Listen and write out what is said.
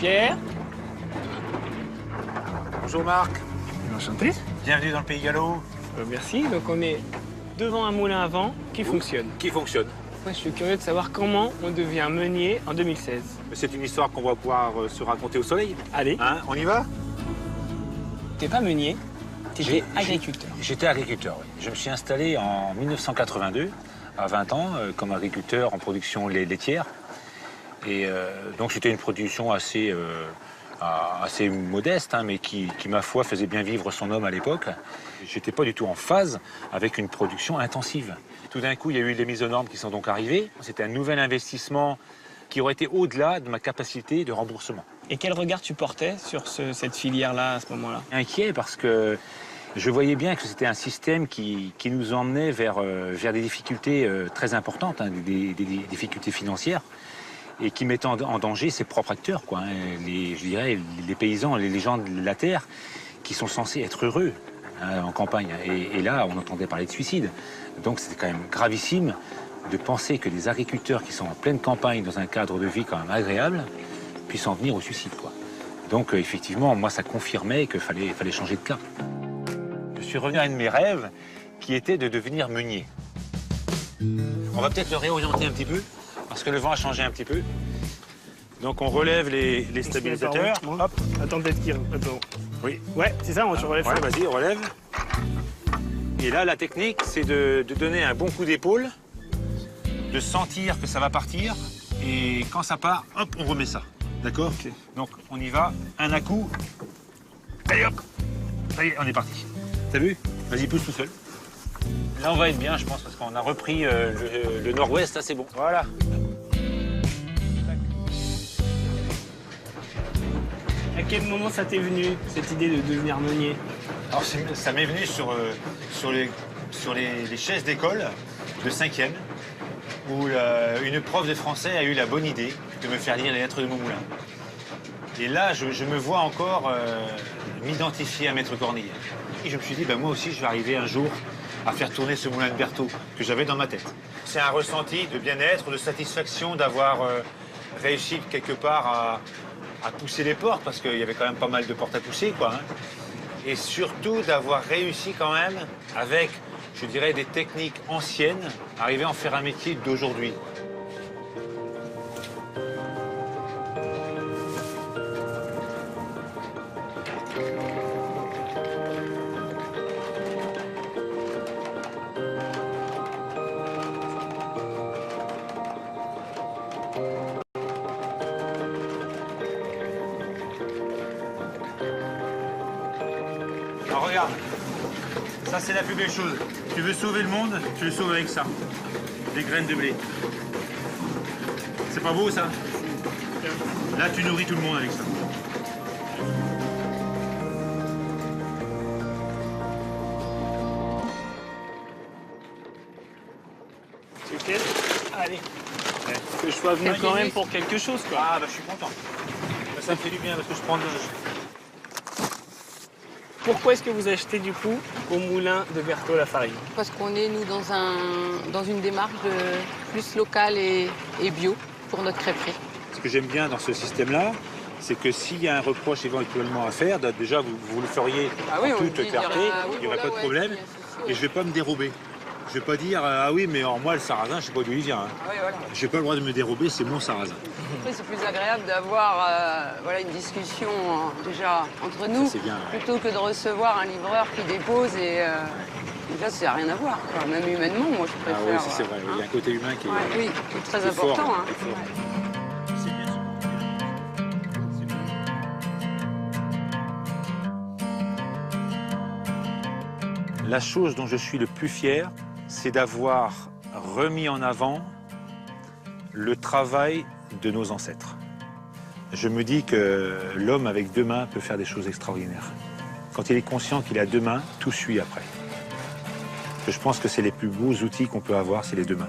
Pierre. Bonjour Marc. Enchanté. Bienvenue dans le Pays Gallo. Merci. Donc on est devant un moulin à vent qui fonctionne. Qui fonctionne. Moi, je suis curieux de savoir comment on devient meunier en 2016. C'est une histoire qu'on va pouvoir se raconter au soleil. Allez. Hein, on y va? T'es pas meunier, t'étais agriculteur. J'étais agriculteur, oui. Je me suis installé en 1982, à 20 ans, comme agriculteur en production laitière. Et donc c'était une production assez modeste, hein, mais qui, ma foi, faisait bien vivre son homme à l'époque. J'étais pas du tout en phase avec une production intensive. Tout d'un coup, il y a eu les mises aux normes qui sont donc arrivées. C'était un nouvel investissement qui aurait été au-delà de ma capacité de remboursement. Et quel regard tu portais sur cette filière-là à ce moment-là? Inquiet parce que je voyais bien que c'était un système qui nous emmenait vers des difficultés très importantes, hein, des difficultés financières, et qui mettait en danger ses propres acteurs, quoi, hein, je dirais les paysans, les gens de la terre, qui sont censés être heureux, hein, en campagne. Et là, on entendait parler de suicide. Donc c'était quand même gravissime de penser que des agriculteurs qui sont en pleine campagne, dans un cadre de vie quand même agréable, puissent en venir au suicide, quoi. Donc effectivement, moi, ça confirmait qu'il fallait changer de cap. Je suis revenu à un de mes rêves, qui était de devenir meunier. On va peut-être le réorienter un petit peu, parce que le vent a changé un petit peu. Donc on relève les stabilisateurs. Hop. Attends, peut-être qu'il... Attends. Oui. Ouais, c'est ça, tu relèves Ouais, ça. vas-y, relève. Et là, la technique, c'est de donner un bon coup d'épaule, de sentir que ça va partir, et quand ça part, hop, on remet ça. D'accord? Okay. Donc on y va, un à coup. Allez hop. Allez, on est parti. T'as vu? Vas-y, pousse tout seul. Là, on va être bien, je pense, parce qu'on a repris le nord-ouest, là, c'est bon. Voilà. À quel moment ça t'est venu, cette idée de devenir meunier? Alors, ça m'est venu sur les chaises d'école de 5e, où une prof de français a eu la bonne idée de me faire lire les lettres de mon moulin. Et là, je me vois encore m'identifier à Maître Cornille. Et je me suis dit, ben, moi aussi, je vais arriver un jour à faire tourner ce moulin de Berthaud que j'avais dans ma tête. C'est un ressenti de bien-être, de satisfaction d'avoir réussi quelque part à pousser les portes, parce qu'il y avait quand même pas mal de portes à pousser, quoi, hein. Et surtout d'avoir réussi quand même, avec, je dirais, des techniques anciennes, arriver à en faire un métier d'aujourd'hui. Alors regarde, ça c'est la plus belle chose. Tu veux sauver le monde, tu le sauves avec ça. Des graines de blé. C'est pas beau ça? Là tu nourris tout le monde avec ça. Tu es Allez. Que je sois venu quand même pour quelque chose, quoi. Ah bah je suis content. Ça me fait du bien parce que je prends de... Pourquoi est-ce que vous achetez du coup au moulin de Berthaud-Lafarine? Parce qu'on est, nous, dans une démarche plus locale et bio pour notre crêperie. Ce que j'aime bien dans ce système-là, c'est que s'il y a un reproche éventuellement à faire, déjà vous le feriez en toute clarté, il n'y aurait pas de problème. Et je ne vais pas me dérober. Je ne vais pas dire ah oui, mais alors moi le sarrasin, je ne sais pas d'où il vient. Hein. Ah oui, voilà. Je n'ai pas le droit de me dérober, c'est mon sarrasin. Après, c'est plus agréable d'avoir une discussion déjà entre nous, bien, ouais. plutôt que de recevoir un livreur qui dépose et là, ça n'a rien à voir, quoi. Même humainement, moi, je préfère. Ah oui, c'est vrai, il y a un côté humain qui est, oui, qui est très qui est important. fort, Hein. qui est fort. La chose dont je suis le plus fier, c'est d'avoir remis en avant le travail de nos ancêtres. Je me dis que l'homme avec deux mains peut faire des choses extraordinaires. Quand il est conscient qu'il a deux mains, tout suit après. Je pense que c'est les plus beaux outils qu'on peut avoir, c'est les deux mains.